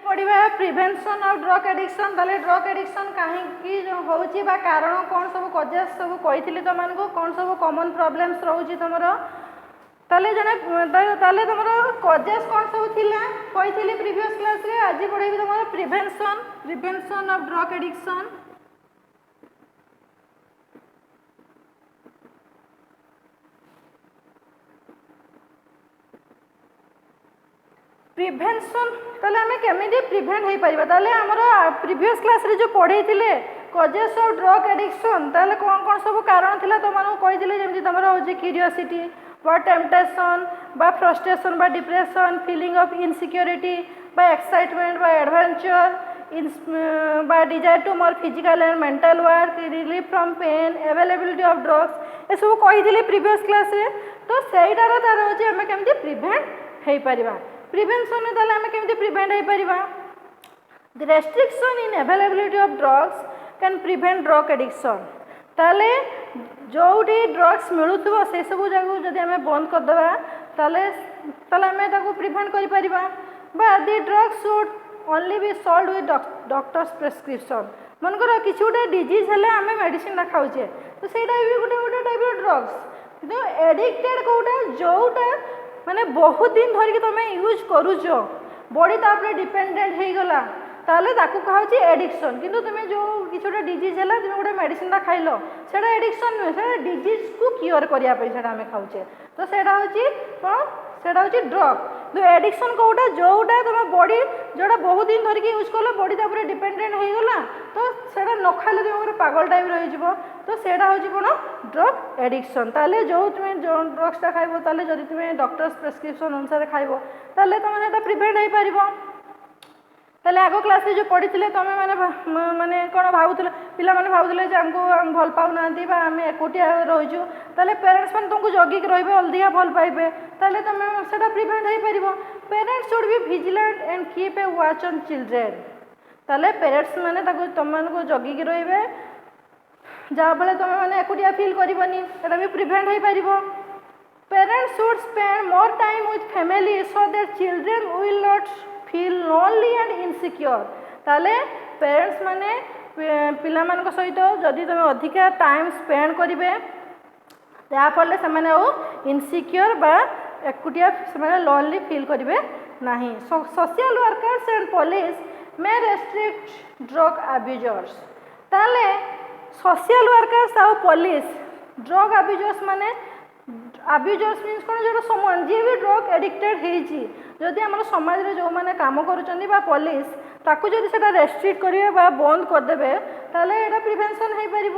पढ़ा prevention of drug addiction. ताले drug addiction कहीं होची बा कारण कौन सब कजेस सब कही तुमको कौन सब कॉमन प्रॉब्लम्स रोची तुमर ताले जने ताले तुमर कजेस कौन सब थिला कही प्रीवियस क्लास रे आज पढ़ेबी तुमर prevention of drug addiction. Prevention ताले आमे केमिति प्रिवेंट हे परिबा ताले हमरो प्रीवियस क्लास रे जो पढ़े थिले कजेस ऑफ ड्रग एडिक्शन ताले कौन कौन सब कारण थिला तो मानो कहि दिले जेमति तमरो हो जे क्यूरियोसिटी बा टेम्पटेशन बा फ्रस्ट्रेशन बा डिप्रेशन फीलिंग ऑफ इनसिक्योरिटी बा एक्साइटमेंट बा एडवेंचर बा desire to more physical and mental work relief from pain availability of drugs ए सब कहि दिले प्रीवियस क्लास रे। तो सेइटार तार हो जे हमें केमति प्रिवेंट हे परिबा प्रिवेंशन ताले हमें केमति प्रिवेंट हे परिबा। The restriction in availability of drugs can prevent drug addiction. ताले जोटी ड्रग्स मिलुथबो से सब जगह जदि हमें बंद कर देबा ताले ताले हमें ताको प्रिवेंट करि परिबा। बा the drugs should only be sold with doctors prescription. मन करो किछि गोटे डिजीज हेले हमें मेडिसिन ना खाउचे तो सेटा भी गोटे गोटे टाइप ऑफ ड्रग्स किंतु एडिक्टेड कोटा जोटा माने बहुत दिन धरिक तुम यूज करुच बॉडी तापर डिपेंडेंट हो गला ताले ताकू कहूँ एडिक्शन। किंतु तुम जो किसी गोटे डिजीज है तुम गोटे मेडिसिन खाइल से एडिक्शन नुहे से डिजीज को क्योर करने आम खाऊे तो सेटा हूँ कौन सेटा हूँ ड्रग। तो एडिक्शन कौटा जोटा तुम बॉडी जोटा बहुत दिन धरिक यूज कल बॉडी तापर डिपेंडेंट हो गला तो सेटा न खाइले तुम गोटे पागल टाइप रही तो सेटा हूँ कौन ड्रग एडिक्शन। ताले जो तुम जो ड्रग्सटा खाइब ताले जदि तुम डॉक्टर्स प्रेस्क्रिप्शन अनुसार खाइब ताले तुम सेटा प्रिवेंट हो पार। ताले आगो क्लास जो पढ़ी तुम मैंने माने कौन भावुल पिला माने भावुले आमको आम भल पाऊना आम एकुटिया रहीचु ताले पेरेंट्स मैंने तुमको जगिक रे अधिका भल पाइबे ताले तुम से प्रिवेंट हो पार। Parents should be vigilant and keep a watch on children. ताले पेरेंट्स मैंने तुम को जगिक रे जहाँ फल तुम मैंने एकुटिया फिल करनी एटा भी प्रिवेंट हो पार। Parents should spend more time with family so that children will not feel lonely and insecure. ताले पेरेंट्स माने पिला मान सहित जदि तुम अधिका टाइम स्पेंड करेंगे याफल से इनसिक्योर बा एकुटिया से लोनली फील करेंगे नहीं। Social workers and police may restrict drug abusers. ताले सोशल वर्कर्स आउ पुलिस ड्रग अब्यूजर्स माने अब्यूजर्स मीन्स कौन जो समान जी भी ड्रग एडिक्टेड होती जदि आम समाज में जो मैंने काम करुँच पुलिस ताकू जदि सेटा रेस्ट्रिक्ट करेंगे बंद करदे ताले एटा प्रिवेंशन हो पार।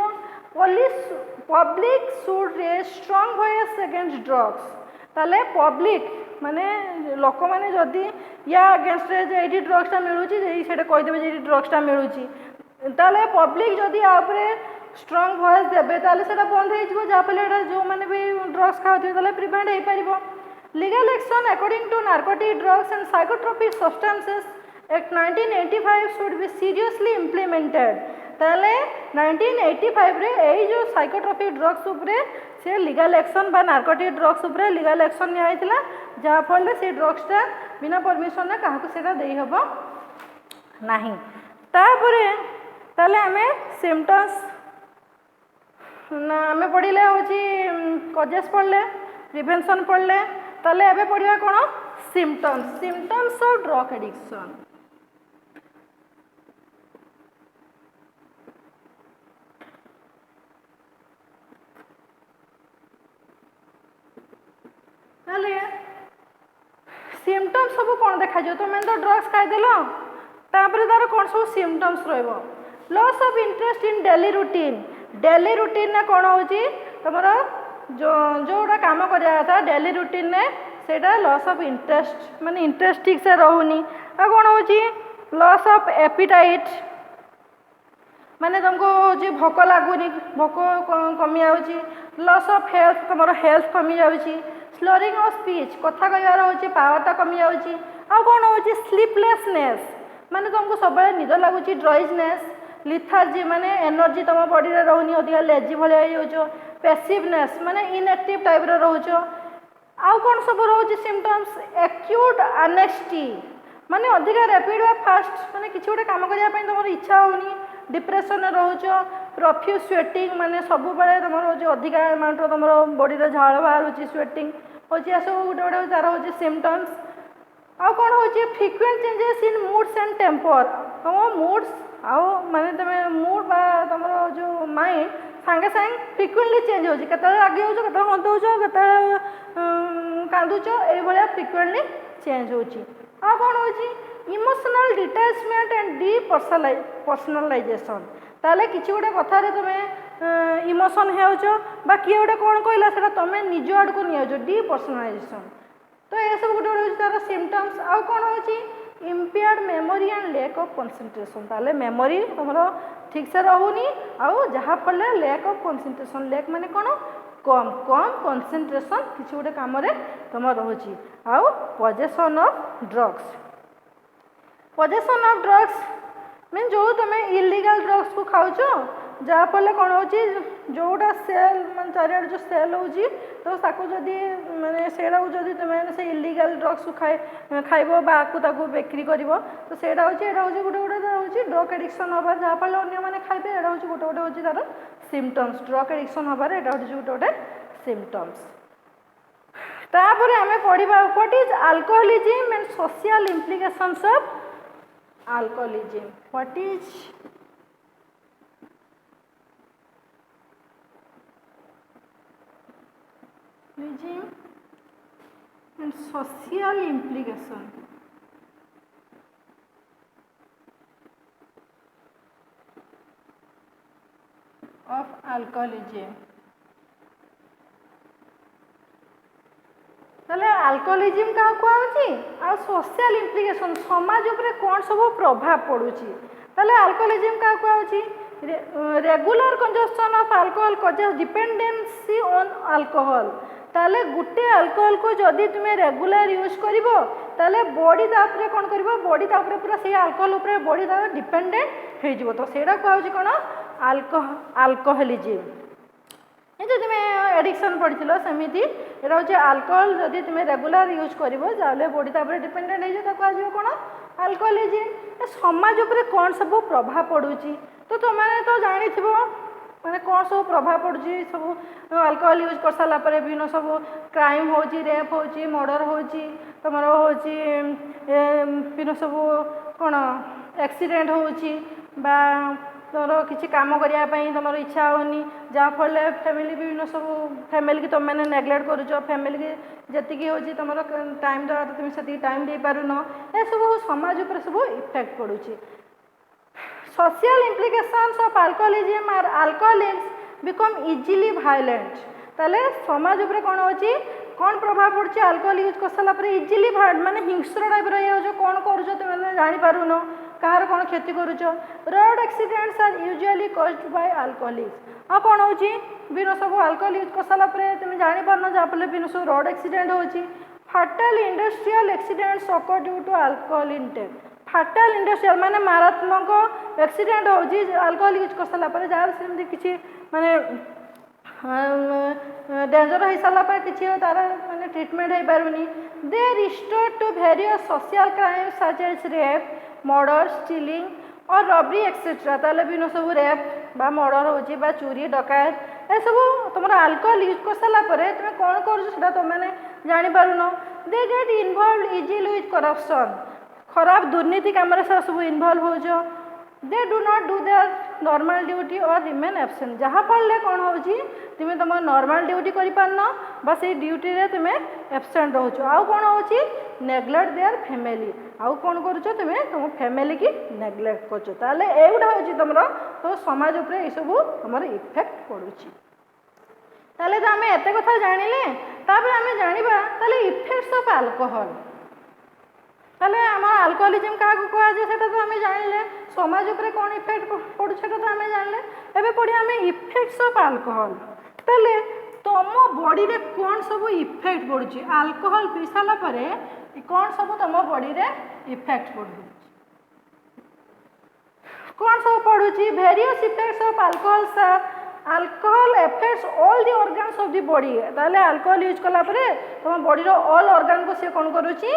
Police public should raise strong voice against drugs. ताले पब्लिक माने लोक मैंने जदि या अगेंस्ट ये ड्रग्सटा मिलूँ से कहीदेवे जे ड्रग्सटा मिलूँ ताले पब्लिक जदि आपरे स्ट्रॉन्ग वॉइस देवे ताले सेटा बंद हो जहाँफल जो मैंने भी ड्रग्स खाते प्रिवेंट हो पार। Legal action according to narcotic drugs and psychotropic substances act 1985 should be seriously implemented. ताले 1985 रे यही जो साइकोट्रोपिक ड्रग्स उपरे से लीगल एक्शन बा नार्कोटिक ड्रग्स उपरे लीगल एक्शन निया जहाँ फल से ड्रग्सटा बिना परमिशन क्या सेटा दे हब नहीं। तापरे ताले आमे सिम्पटम्स आमे पढ़ले हूँ कजेस पढ़ले प्रिवेंशन पढ़ले ताले एबे पढ़िया कौन सिम्पटम्स ऑफ ड्रग एडिक्शन। ताले सिम्पटम्स सब कौन देखा तुम तो ड्रग्स खाईदेल तापर तार कौन सब सिम्पटम्स रहिबो। Loss of interest in daily routine ने कौन हो तुम जोटा काम करा डेली रूटीन ने सेटा लॉस ऑफ इंटरेस्ट माने इंटरेस्ट ठीक से रोनी आ कौन हो लॉस ऑफ एपिटाइट माने तुमको हो भोक लगुनि भोक कमी जाऊँगी। लॉस ऑफ हेल्थ तुम हेल्थ कमी जाऊँगी। स्लोरिंग ऑफ स्पीच कथा कहार हो पावरटा कमी जाऊँगी। आ कौन हो स्लीपलेसनेस माने तुमको सब निद लगुच। ड्राइजनेस लिथार्जी माने एनर्जी तुम बॉडी में रोनी अधिका लेजी भाया पैसिवनेस माने इनएक्टिव टाइप रोच। आउ कौन सब रोच सिम्पटम्स एक्यूट एनेक्सिटी माने अधिका रैपिड बा फास्ट माने किसी गोटे काम करने तुम इच्छा होनी डिप्रेशन रोच प्रफ्यूज स्वेटिंग माने सब बेले तुम अधिका अमाउंट तुम बॉडी झाड़ बाहर स्वेटिंग हूँ सब गोटे गोटे तार हूँ सिम्पटम्स आउ कौन हो frequent changes in moods and temper तुम मूड्स आउ माने तुम मूड बा तुम जो माइंड सांगे सांगे फ्रिक्वेंटली चेंज हो केतले रागी हो केतले हंतौच केतले कांदुच ये फ्रिक्वेंटली चेंज हो कौन हो इमोशनल डिटाचमेंट एंड डी पर्सनलाइजेशन ताले किसी गोटे कथार तुम इमोशन हो किए गोटे कौन कहला से तुम निज आड़ को नहीं डी पर्सनलाइजेशन तो ये सब गोटे गोटे तार सिम्पटम्स आउ कौन हो impaired memory and lack of concentration ताले मेमोरी तुम ठीक से रहूनी आउ जहाँ फल लैक ऑफ कंसंट्रेशन लैक माने कौन कम कम कंसंट्रेशन किसी गोटे काम तुम रोचे आउ पजेसन ऑफ ड्रग्स मीन जो तुम इलीगल ड्रग्स को खाऊच जहाँ फल कौन हो जोटा सेल मान चारिआड जो सेल हो तो ताकू जदि माने सेटा जदि तुम से इलीगल ड्रग्स को खाइब ताकू बिक्री कर तो सेटा हूँ गोटे गोटे हूँ ड्रग एडिक्शन हबार जहाँ फल अन्य खाइबे एटा हूँ गोटे गोटे हूँ तार सिम्पटम्स ड्रग एडिक्शन हबार एटा हूँ गोटे गोटे सिम्पटम्स तापर आम पढ़ा what is alcoholism and social implications of alcoholism what is and social implication of alcoholism ताले अल्कोहलिज्म क्या कहूँ आ सोशल इम्प्लिकेशन समाज उपरे कौन सब प्रभाव पड़ुची ताले अल्कोहलिज्म क्या कहूँ regular consumption of alcohol causes dependency on alcohol ताले गुटे अल्कोहल को जदि तुम रेगुलर यूज करिवो ताले बॉडी तापरे कौन करिवो बॉडी तापरे पूरा से अल्कोहल उपरे बॉडी ता डिपेंडेंट हो जिवो तो सेटा कहूँ कौन अल्कोहलिज्म ये जो तुम एडिक्शन पढ़िल सेमती यहाँ हूँ अल्कोहल जदि तुम रेगुलर यूज करिवो जाले बॉडी तापरे डिपेंडेंट हो कह कौन अल्कोहलिज्म समाज उपरे कौन सब प्रभाव पड़ुची तो तुमने तो जानी माने कौन सब प्रभाव पड़ुची सब अल्कोहल यूज कर सारा विभिन्न सब क्राइम हो रेप हो मर्डर हो तुम हो विभिन्न सब कौन एक्सीडेंट हो तुम किसी कम करने तुम इच्छा होनी जहाँ फल फैमिली विभिन्न सब फैमिली की तुम मैंने नेग्लेक्ट करुच फैमिली की जी हो तुम टाइम दवा तुम से टाइम दे पारुन ये सब समाज उपर सब इफेक्ट पड़ुची social implications of alcoholism are alcoholics become easily violent ताले समाज उपर कौन हो कौन प्रभाव पड़ुची अल्कोहल यूज कर सारा इजिली माने हिंस्र टाइप रही कौन कर तुम जापारुन कहार कौन क्षति करुच road accidents are usually caused by alcoholics कौन हो विभिन्न सब अल्कोहल यूज कर सारा तुम जापार जहाँफल विभिन्न सब रोड एक्सीडेंट हो fatal industrial accidents occur due to alcohol intake fatal industrial माने मारात्मक एक्सीडेंट हो अल्कोहल यूज कर सारा जार से किसी माने डेंजर हो सारा किसी तार माने ट्रीटमेंट हो पारुनी they restore to various social crimes such as rape murder stealing और रबरी एक्सेट्रा ताले भी सब रेप बा मर्डर हो चोरी डकायत ये सब तुम अल्कोहल यूज कर सारा तुम कौन कर तुमने जापारुन they get involve easily with corruption खराब दुर्नीति कम सब इनवॉल्व हो they do not do their normal duty और रिमेन एब्सेंट जहाँ फल कौन हो तुम तुम नॉर्मल ड्यूटी कर बस ये ड्यूटी रे तुम एब्सेंट रोच आउ कौन हो नेग्लेक्ट देयर फैमिली आउ कौन कर तुम फैमिली की नेग्लेक्ट कर एगुटा हूँ तुम तो समाज उपरे ये सब तुम इफेक्ट पड़ुची ताले तो आम एत कथा जानिले आम जाना इफेक्ट्स ऑफ अल्कोहल ताले आम अल्कोहलिज्म क्या कहुए से तो आम जानिले समाज उपरे कौन इफेक्ट पड़ू से तो आम जानिले एबे पढ़ी आम इफेक्ट्स ऑफ अल्कोहल ताले तुम बॉडी रे कौन सब इफेक्ट पड़ुची अल्कोहल पी सारा कौन सब तुम बॉडी रे इफेक्ट पड़ू कौन सब पड़ुची वेरियस इफेक्ट्स ऑफ अल्कोहल सर alcohol effects all the organs of the body ताले अल्कोहल यूज कला तुम बॉडी रो ऑल ऑर्गन को सी कौन करुची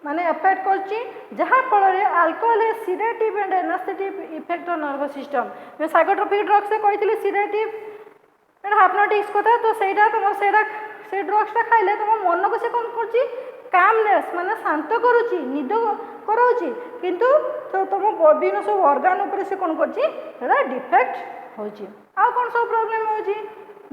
माने एफेक्ट करछि जहाँ फल अल्कोहल है sedative and anaesthetic effect on nervous system मैं साइकोट्रोपिक ड्रग्स से कही सीडेटिव एंड हाइप्नोटिक्स कथा तो सेटा तुम से ड्रग्सटा खाइले तुम मन को से कौन कर कामनेस माने शांत करुच्ची निद कराऊँगी किंतु तो तुम विभिन्न सब अर्गान उपर से कौन कर डिफेक्ट होची आ कौन सब प्रॉब्लम होची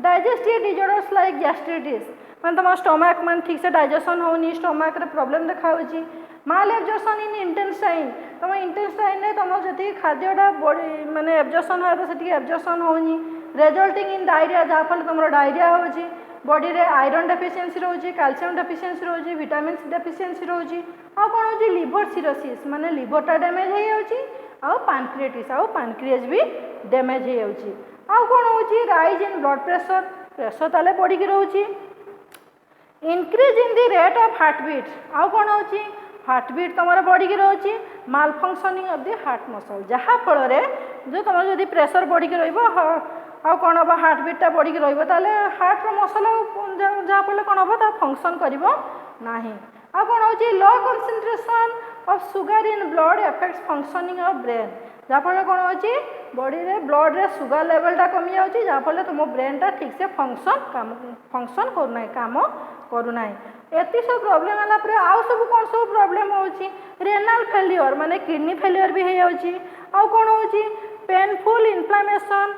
डाइजेस्टिव डिजॉर्डर्स लाइक गैस्ट्राइटिस माने तुम स्टमक मान ठीक से डाइजेशन होनी स्टमक रे प्रॉब्लम देखा होची माल एब्जॉर्प्शन इन इंटेस्टाइन तुम इंटेस्टाइन रे तुम जति खाद्यटा बॉडी माने एब्जॉर्प्शन हो तो सेठी एब्जॉर्प्शन होनी रिजल्टिंग इन डायरिया जहाँ फल तुम डायरिया होची बॉडी रे आयरन डेफिशिएंसी रोची कैल्शियम डेफिशिएंसी रोची विटामिन सी डेफिशिएंसी रोची आ कौन होची लिवर सिरोसिस माने लिवरटा डैमेज हो जाउची आ पैनक्रियाटिस आ पैनक्रियाज भी डैमेज हो जाउची आ कौन होची rise in blood pressure pressure ताले बॉडी की रोची increase in the rate of heart beat आ कौन होची हार्ट बीट तुम बॉडी की रोची malfunctioning of the heart muscle जहाँ फल जो तुम जब प्रेशर बॉडी की आ कौन हम हार्ट बीटा बढ़ी रही हार्टर मसल जहाँ फल कौन हम ता फंक्शन कर आ कौन हो low concentration of sugar in blood effects functioning of brain जहाँ फल कौन हो बॉडी रे ब्लड रे सुगर लेवलटा कमी जाऊँगी जहाँ फल तुम ब्रेनटा ठीक से फंक्शन करूना काम करूना एति सब प्रॉब्लम है आउ सब कौन सब प्रॉब्लम होची रेनाल फेल्योर माने किडनी फेल्योर भी हो जाउची आ कौन होची पेनफुल इन्फ्लेमेशन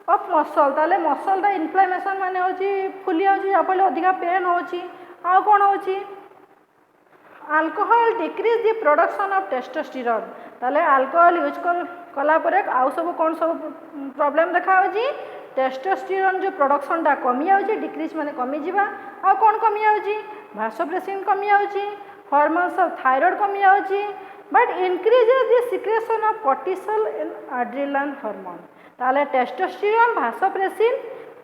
ऑफ मसल ताले मसलटा इन्फ्लेमेशन माने होची फुली जाउची जहाँ फल अधिका पेन होची आ कौन होची alcohol decrease the production of testosterone ताले अल्कोहल यूज कला परे आउ सब कौन सब प्रॉब्लम देखा होची टेस्टोस्टेरोन जो प्रोडक्शनटा कमी जाउची डिक्रीज माने कमी जीवा आ कौन कमी जाउची भासोप्रेसिन कमी जाउची हार्मोन्स ऑफ थायराइड कमी जाउची but increases the secretion of cortisol and adrenaline hormone ताले टेस्टोस्टेरोन भासोप्रेसिन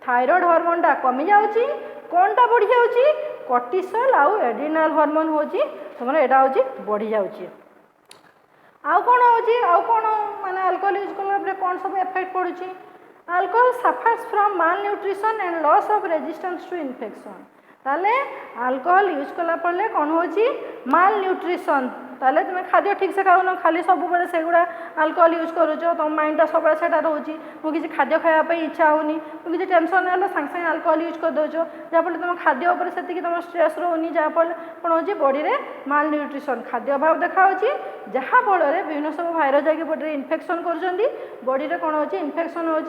थायराइड हार्मोनटा कमी जाउची कोनटा बढ़ी जाउची कोर्टिसोल आउ एड्रेनाल हार्मोन होची तुमरा एटा होची बढ़ी जाउची आउ कौन होची आउ कौन माने अल्कोहल यूज करला परे कौन सब इफेक्ट पड़ुची alcohol suffers from malnutrition and loss of resistance to infection ताले अल्कोहल यूज कला पड़े कौन होची माल न्यूट्रिशन ताले तुम खाद्य ठीक से खाऊन खाली सब बेले से गुड़ा अल्कोहल यूज करुच तुम माइंडटा सब सेटा रोची मुझे खाद्य खायापी इच्छा होनी मुझे टेंशन है सांगे सांगे अल्कोहल यूज कर दौच जहाँफल तुम खाद्य उपर से तुम स्ट्रेस रोनी जहाँफल कौन हो बॉडी रे माल न्यूट्रिशन खाद्य अभाव देखा जहाँ फल विभिन्न सब भाइरस जाकि बॉडी इन्फेक्शन कर बॉडी रे कौन हो इन्फेक्शन हो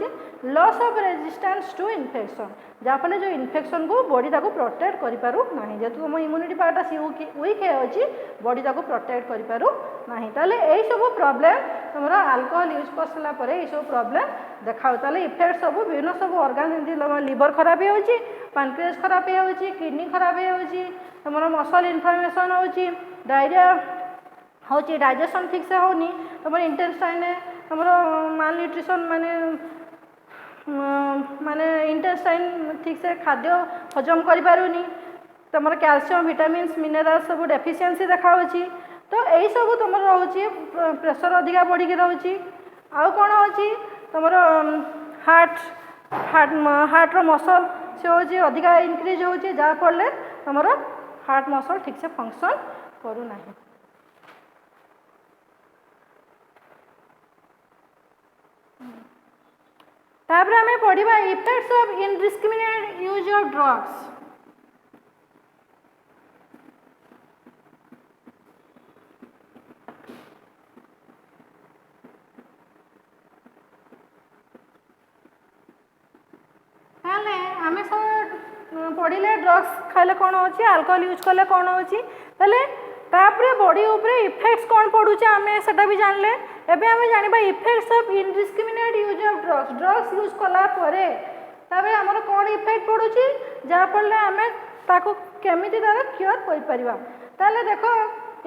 loss of resistance to infection जहाँफल जो इन्फेक्शन को बॉडी ताको प्रोटेक्ट करि पारु नाही जेतु तुम इम्यूनिटी पार्टा सी वीक है बॉडी ताको प्रोटेक्ट करि पारु नाही ताले एई सब प्रॉब्लम तुमरा अल्कोहल यूज कर सला परे एई सब प्रॉब्लम देखाउ ताले इफेक्ट सब विभिन्न सब ऑर्गन जंती लिवर खराब होउची पैनक्रियास खराब होउची किडनी खराब होउची तुमरा मसल इन्फ्लेमेशन होउची डायरिया होउची डाइजेशन ठीक से होनी तुमरा इंटेस्टाइन तुमरा माल न्यूट्रिशन माने इंटेस्टाइन ठीक से खाद्य हजम करि पारुनी तुम कैल्शियम विटामिन मिनरल सब डेफिशिएंसी देखा तो यही सब तुम रोचे प्रेशर अधिका बढ़ी रोचे आउ कौन होची तुम हार्टर मसल से हूँ अधिका इनक्रीज हो जहाँफल तुम हार्ट मसल ठीक से फंक्शन करूना तापर आम पढ़ा effects of indiscriminate use of drugs आम सब पढ़ले ड्रग्स खाइले कौन होची अल्कोहल यूज कले कौन होची तापर बॉडी उपरे इफेक्ट्स कौन पड़ुचे आम सेटा भी जानले एबे आम जानिबा effects of indiscriminate use of drugs drugs use कला परे तापर हमर कौन इफेक्ट पड़ुची जहाँ फल आम ताको केमिति तार क्योर कर परिबा ताले देखो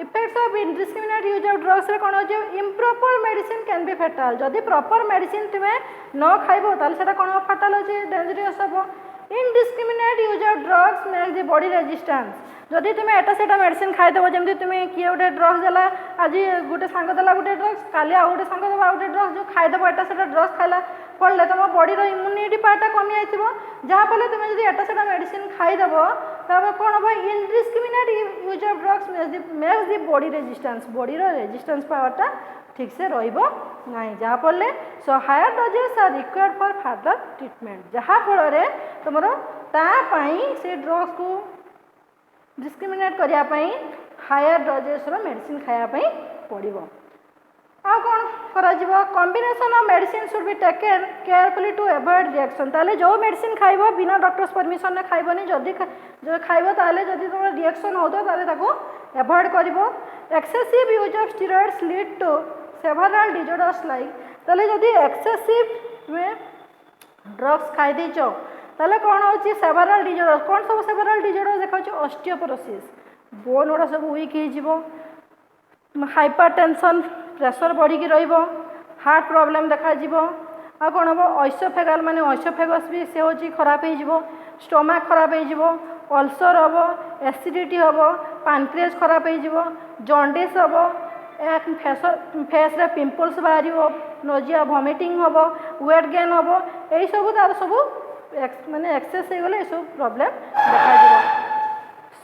effects of indiscriminate use of drugs रे कौन हो इम्प्रॉपर मेडिसिन कैन बी फेटाल जदि प्रॉपर मेडिसिन तुम्हें न खाइबो ताले सेटा कौन फाटाल होची डेंजरस हम indiscriminate use of drugs makes the body resistance जदि तुम एटा सेटा मेडिसिन खाईदेव जमी तुम किए गोटे ड्रग्स देला आज गोटे सांग देला गोटे ड्रग्स काली आ गोटे सांग देवा गोटे ड्रग्स जो खाईदेव एटा सेटा ड्रग्स खाइला फल तुम बॉडी इम्यूनिटी पार्टा कमी जाइए जहाँफल तुम जब एटा सेटा मेडिसिन खाईदेव तब कौन हम indiscriminate use of drugs makes the body resistance body resistance पावरटा ठीक से रहिबो नहीं जहाँफल so higher doses are required for further treatment जहाँफल तुम तापाई से ड्रग्स को डिस्क्रिमिनेट करने हायर डोजेस मेडिसिन खायापाई पड़ो आ कौन करा combination of medicine should be taken carefully to avoid reaction ताले जो मेडिसिन खाइब बिना डॉक्टर्स परमिशन ने खाइबनी जदि जो खाइब ताले जदि तुम रिएक्शन होतो ताले ताको अवॉइड करिवो excessive use of steroids lead to several disorders like ताले जदि एक्सेसिव में ड्रग्स खाई देचो ताले कौन होची सेवरल डिजॉर्डर्स कौन सब सेवरल डिजॉर्डर्स देखा ऑस्टियोपोरोसिस बोन गुड़ा सब वीक हो हाइपरटेंशन प्रेशर बढ़ी रहिबो हार्ट प्रॉब्लम देखा आ कौन हम ऑइसोफेगल माने ऑइसोफेगस भी से होची खराब हो स्टोमक खराब हो अल्सर हम एसिडिटी हम पानक्रियास खराब हो जॉन्डिस हम फेस रे पिंपल्स बाहर नोजिया वॉमिटिंग हम वेट गेन हम यही सब तार सब माने एक्सेस हो गले सब प्रॉब्लम देखा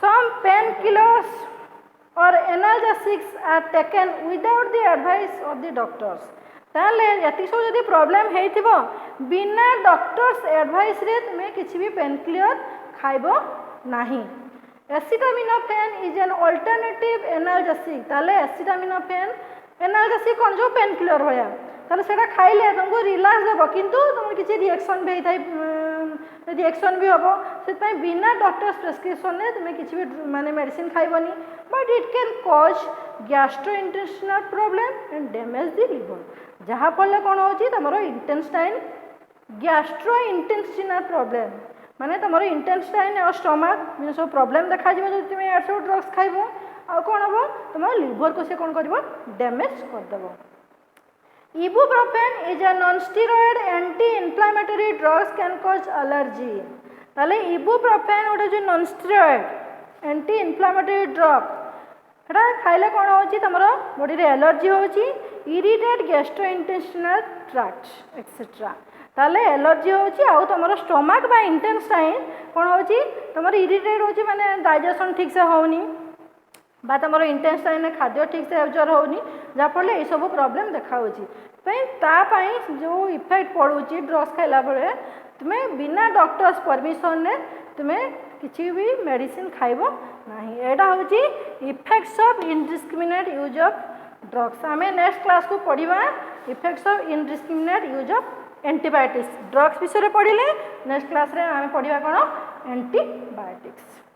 सम पेन किलर्स और analgesics are taken without the advice of the doctors ताले यति सब जदि प्रॉब्लम हेइथिबो बिना डॉक्टर्स एडवाइस रे तुमे किछि भी पेन किलर खाइबो नाही acetaminophen is an alternative analgesic ताले एसिटामिनोफेन एनाल्जेसिक कोन जो पेन किलर होया ताले सेटा खाइले तुमको रिलैक्स देबो किंतु तुम किछि रिएक्शन भी थाई रिएक्शन भी हम से बिना डॉक्टर्स प्रेस्क्रिप्शन ने तुम्हें किसी भी माने मेडिसिन खाइबनी but it can cause gastrointestinal problem and damage the liver जहाँ फल कौन होची तुम इंटेस्टाइन गैस्ट्रोइंटेस्टाइनल प्रॉब्लम माने तुम इंटेस्टाइन और स्टमक सब प्रॉब्लम देखा जो तुम एड सब ड्रग्स खाइब आ कौन हम तुम लिवर को से कौन कर damage करदेव Ibuprofen is a non-steroid anti-inflammatory drugs can cause allergy. ताले ibuprofen गोटे जो non-steroid anti-inflammatory drug एटा खाइले कौन होची तमरो बॉडी रे एलर्जी होची इरिटेट गैस्ट्रोइंटेस्टाइनल ट्रैक्ट एक्सेट्रा ताले एलर्जी होची आउ तमरो स्टमक बा इंटेस्टाइन कौन होची तमरो इरिटेट होची माने डाइजेशन ठीक से होनी बा तुम इंटेस्टाइन खाद्य ठीक से एब्जॉर्ब होनी जहाँफल ये सब प्रॉब्लम देखा जो इफेक्ट पड़ूची ड्रग्स खाइला बेले तुम्हें बिना डॉक्टर्स परमिशन ने तुम्हें किसी भी मेडिसिन खाइब नहीं एटा हूँ effects of indiscriminate use of drugs आम नेक्स्ट क्लास को पढ़ा effects of indiscriminate use of antibiotics drugs विषय पढ़ले नेक्स्ट क्लास रे आम पढ़ा कौन एंटीबायोटिक्स।